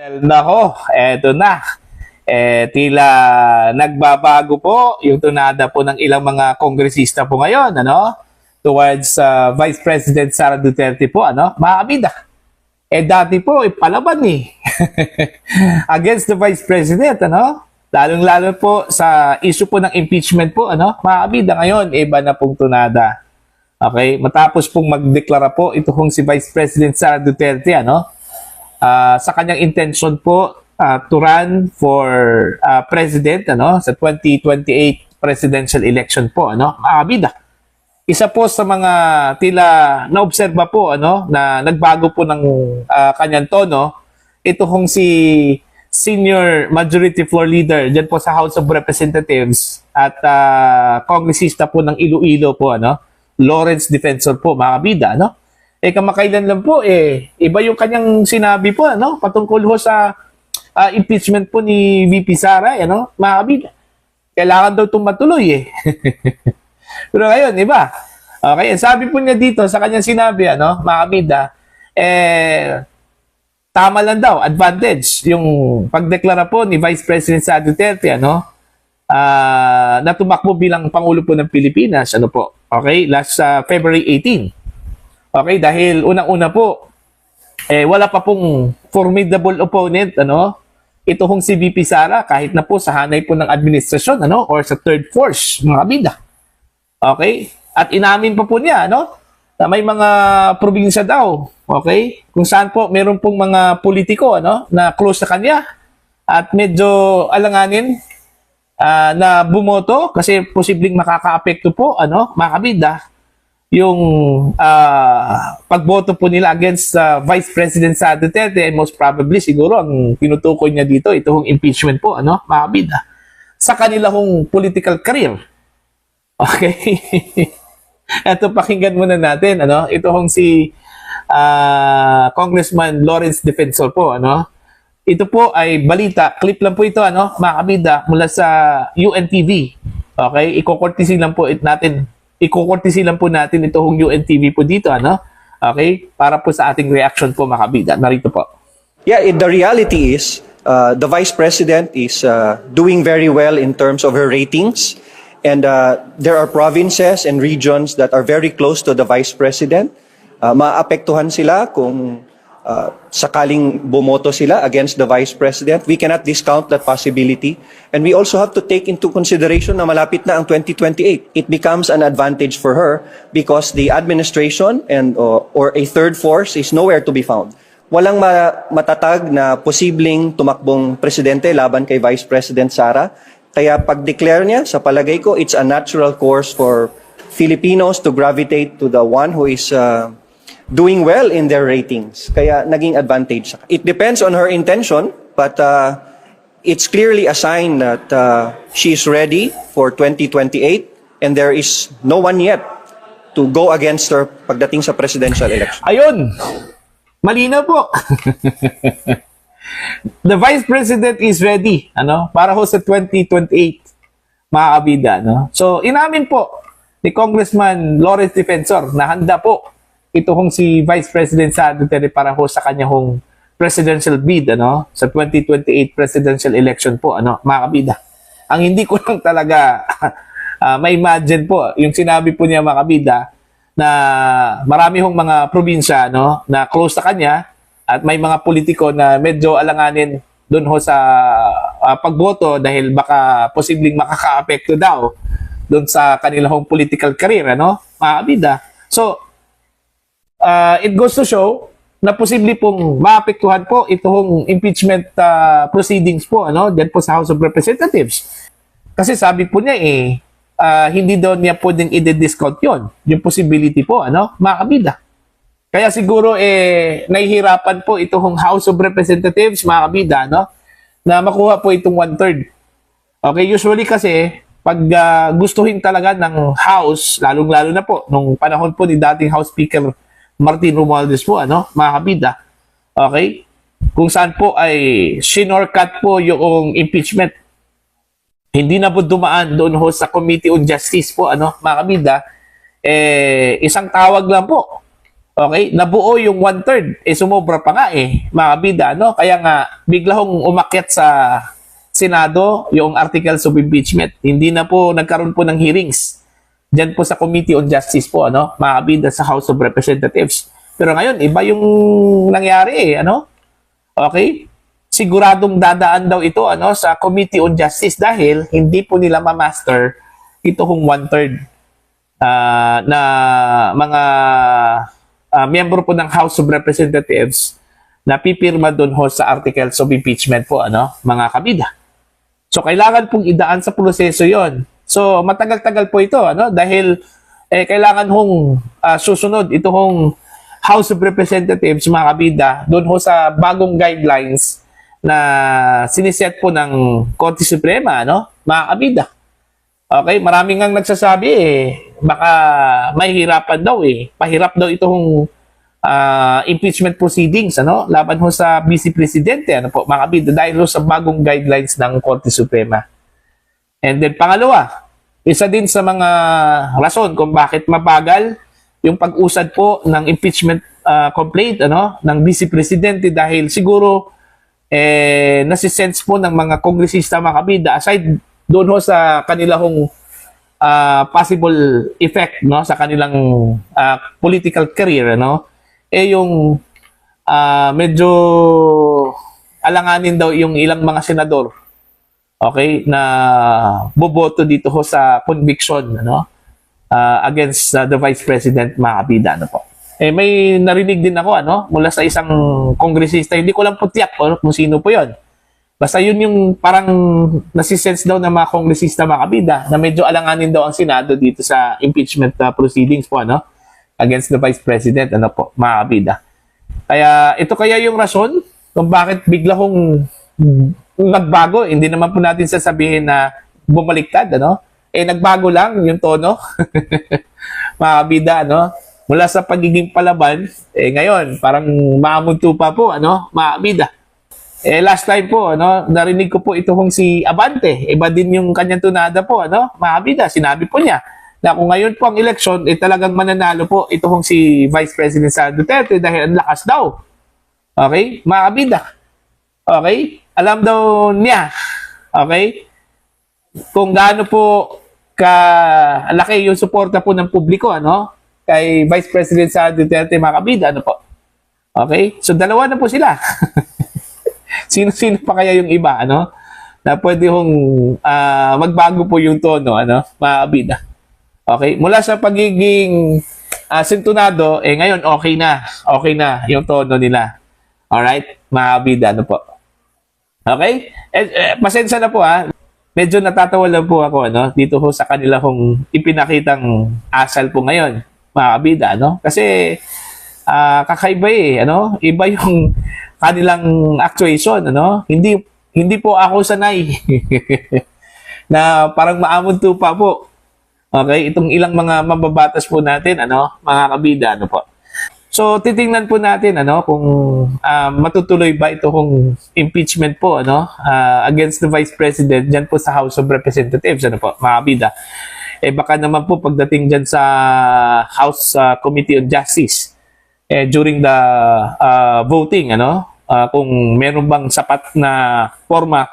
Well, nako, eto na. Tila nagbabago po yung tunada po ng ilang mga kongresista po ngayon, ano? Towards Vice President Sara Duterte po, ano? Mga kabida. Dati po, palaban eh. Against the Vice President, ano? Lalong-lalo po sa issue po ng impeachment po, ano? Mga kabida, ngayon, iba na pong tunada. Okay? Matapos pong magdeklara po, ito pong si Vice President Sara Duterte, ano? Sa kanyang intention po to run for president, ano, sa 2028 presidential election po, ano, bida. Isa po sa mga tila naobserba po, ano, na nagbago po ng kanyang tono, ito kung si Senior Majority Floor Leader diyan po sa House of Representatives at kongresista po ng Iloilo po, ano, Lawrence Defensor po, mga bida, ano. Kamakailan lang po, iba yung kanyang sinabi po, ano, patungkol ho sa impeachment po ni VP Sara, ano, mga kabida. Kailangan daw itong matuloy, Pero ngayon, iba. Okay, sabi po niya dito sa kanyang sinabi, ano, mga kabida, tama lang daw, advantage, yung pagdeklara po ni Vice President Sara Duterte, ano, na tumakbo bilang Pangulo po ng Pilipinas, ano po, okay, last February 18. Okay, dahil unang-una po, wala pa pong formidable opponent, ano? Ito hong si VP Sara, kahit na po sa hanay po ng administrasyon, ano? Or sa third force, mga kabida. Okay? At inamin pa po niya, ano? Na may mga probinsya daw, okay? Kung saan po, meron pong mga politiko, ano? Na close sa kanya. At medyo alanganin na bumoto kasi posibleng makaka-apekto po, ano? Mga kabida, yung pagboto po nila against Vice President Sara Duterte, most probably siguro ang tinutukoy niya dito, itong impeachment po, ano, mga kabida, sa kanilang political career. Okay? Ito, pakinggan muna natin, ano, itong si Congressman Lawrence Defensor po, ano. Ito po ay balita, clip lang po ito, ano, mga kabida, mula sa UNTV. Okay? Iko-courtesy lang po natin itong UNTV po dito, ano? Okay? Para po sa ating reaction po, mga kabida. Narito po. Yeah, the reality is the Vice President is doing very well in terms of her ratings. And there are provinces and regions that are very close to the Vice President. Maapektuhan sila kung sakaling bumoto sila against the Vice President. We cannot discount that possibility. And we also have to take into consideration na malapit na ang 2028. It becomes an advantage for her because the administration and or a third force is nowhere to be found. Walang matatag na posibleng tumakbong presidente laban kay Vice President Sara. Kaya pag-declare niya, sa palagay ko, it's a natural course for Filipinos to gravitate to the one who is doing well in their ratings. Kaya naging advantage. It depends on her intention, but it's clearly a sign that she's ready for 2028 and there is no one yet to go against her pagdating sa presidential election. Ayun! Malinaw po. The Vice President is ready, ano, para ho sa 2028, mga kabida, no? So, inamin po ni Congressman Lawrence Defensor na handa po ito hong si Vice President Sara Duterte para ho sa kanya hong presidential bid, ano, sa 2028 presidential election po, ano, mga kabida. Ang hindi ko lang talaga ma-imagine po, yung sinabi po niya, mga kabida, na marami hong mga probinsya, no, na close sa kanya at may mga politiko na medyo alanganin doon ho sa pagboto dahil baka posibleng makaka-apekto daw doon sa kanilang political career, ano, mga kabida. So, it goes to show na posible pong maapektuhan po itong impeachment proceedings po, ano, diyan po sa House of Representatives. Kasi sabi po niya hindi daw niya pwedeng i-discount yon, yung possibility po, ano, mga kabida. Kaya siguro nahihirapan po itong House of Representatives, mga kabida, no, na makuha po itong 1/3. Okay, usually kasi pag gustuhin talaga ng House, lalong-lalo na po nung panahon po ni dating House Speaker Martin Romualdez po, ano, mga kabida. Okay? Kung saan po ay shinortcut po yung impeachment. Hindi na po dumaan doon ho sa Committee on Justice po, ano, mga kabida. Isang tawag lang po Okay? Nabuo yung 1/3. Sumobra pa nga mga kabida, no? Kaya nga, bigla hong umakyat sa Senado yung articles of impeachment. Hindi na po nagkaroon po ng hearings. Diyan po sa Committee on Justice po, ano? Mga kabida sa House of Representatives. Pero ngayon, iba yung nangyari ano? Okay? Siguradong dadaan daw ito sa Committee on Justice dahil hindi po nila ma-master ito kung 1/3 na mga miyembro po ng House of Representatives na pipirma doon ho sa articles of impeachment po, mga kabida. So, kailangan pong idaan sa proseso yon. So, matagal-tagal po ito, dahil kailangan hong susunod ito hong House of Representatives, mga kabida, doon ho sa bagong guidelines na siniset po ng Korte Suprema, mga kabida. Okay, maraming ngang nagsasabi baka mahihirapan daw pahirap daw itong impeachment proceedings laban ho sa Vice Presidente po mga kabida dahil ho sa bagong guidelines ng Korte Suprema. And then pangalawa, isa din sa mga rason kung bakit mabagal yung pag-usad po ng impeachment complaint ng Vice Presidente dahil siguro nasisense po ng mga kongresista mga kabida aside doon ho sa kanilang possible effect sa kanilang political career yung medyo alanganin daw yung ilang mga senador okay na boboto dito ho sa conviction against the Vice President mga kabida po. May narinig din ako mula sa isang kongresista, hindi ko lang po tiyak kung sino po yon. Basta yun yung parang nasisense daw ng mga kongresista mga kabida na medyo alanganin daw ang Senado dito sa impeachment proceedings po against the Vice President po mga kabida. Kaya ito kaya yung rason kung bakit bigla kong nagbago. Hindi naman po natin sasabihin na bumaliktad nagbago lang yung tono mga kabida mula sa pagiging palaban ngayon parang maamunto pa po mga kabida. Last time po, narinig ko po ito kung si Abante. Iba din yung kanyang tunada po, mga kabida. Sinabi po niya na kung ngayon po ang eleksyon, talagang mananalo po ito kung si Vice President Sara Duterte dahil ang lakas daw. Okay? Mga kabida. Okay? Alam daw niya. Okay? Kung gaano po kalaki yung suporta po ng publiko, kay Vice President Sara Duterte, mga kabida, po. Okay? So, dalawa na po sila. Sino pa kaya yung iba, na pwede hong magbago po yung tono, mga kabida. Okay? Mula sa pagiging sintunado, ngayon okay na yung tono nila. Alright? Mga kabida, po. Okay? Pasensya na po, Medyo natatawa lang po ako, dito ho sa kanila kong ipinakitang asal po ngayon, mga kabida, Kasi, kakaiba Iba yung kanilang actuation, Hindi po ako sanay na parang maamunto pa po. Okay, itong ilang mga mababatas po natin, mga kabida, po. So, titingnan po natin, kung matutuloy ba ito kung impeachment po, against the Vice President dyan po sa House of Representatives, po, mga kabida. Baka naman po pagdating dyan sa House Committee on Justice, during the voting, kung meron bang sapat na forma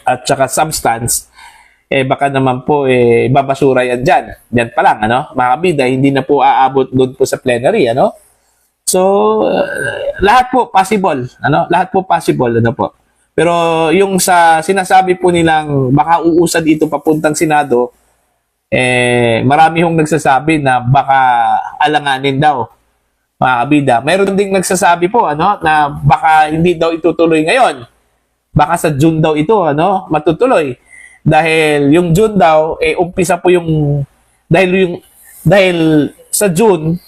at saka substance, baka naman po babasura yan dyan. Dyan pa lang, mga kabida, hindi na po aabot doon po sa plenary, So, lahat po possible, Lahat po possible, po. Pero yung sa sinasabi po nilang baka uusad ito papuntang Senado, marami hong nagsasabi na baka alanganin daw, mga kabida. Mayroon ding nagsasabi po, na baka hindi daw itutuloy ngayon. Baka sa June daw ito, matutuloy. Dahil yung June daw, umpisa po yung, dahil sa June,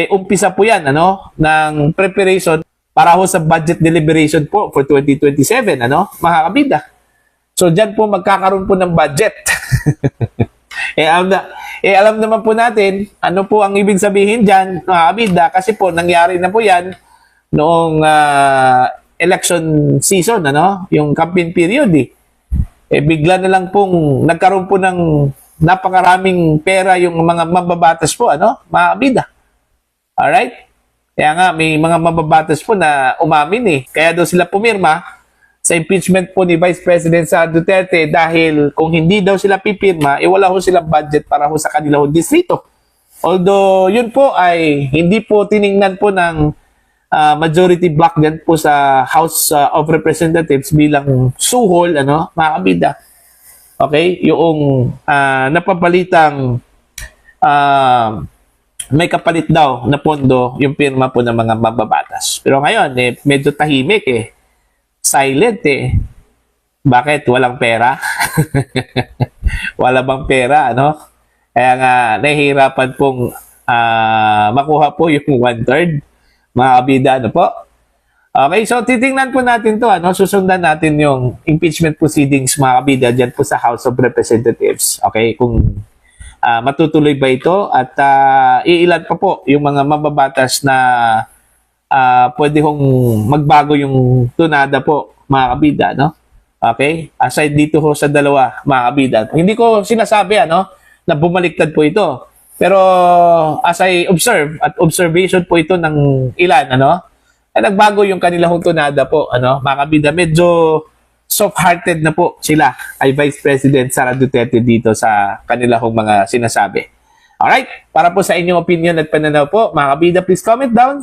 umpisa po yan, ng preparation para ho sa budget deliberation po for 2027, mga kabida. So, dyan po magkakaroon po ng budget. Alam naman po natin, ano po ang ibig sabihin dyan, mga kabida, kasi po, nangyari na po yan noong election season, yung campaign period, bigla na lang pong nagkaroon po ng napakaraming pera yung mga mababatas po, mga kabida. Alright? Kaya nga, may mga mababatas po na umamin eh. Kaya daw sila pumirma sa impeachment po ni Vice President Sara Duterte dahil kung hindi daw sila pipirma, wala ho silang budget para ho sa kanilang distrito. Although, yun po ay hindi po tiningnan po ng majority block dyan po sa House of Representatives bilang suhol, mga kabida. Okay? Yung napapalitang may kapalit daw na pondo yung pirma po ng mga mababatas. Pero ngayon, medyo tahimik eh. Silent eh. Bakit? Walang pera? Wala bang pera, Kaya nga, nahihirapan pong makuha po yung 1/3. Mga kabida, po? Okay, so titingnan po natin to, susundan natin yung impeachment proceedings, mga kabida, dyan po sa House of Representatives. Okay, kung matutuloy ba ito at iilan pa po yung mga mababatas na pwede hong magbago yung tunada po, mga kabida, Okay, aside dito ho sa dalawa, mga kabida. Hindi ko sinasabi, na bumaliktad po ito. Pero as I observe, at observation po ito ng ilan, nagbago yung kanilang tunada po, mga kabida. Medyo soft-hearted na po sila ay Vice President Sara Duterte dito sa kanilang mga sinasabi. Alright, para po sa inyong opinion at pananaw po, mga kabida, please comment down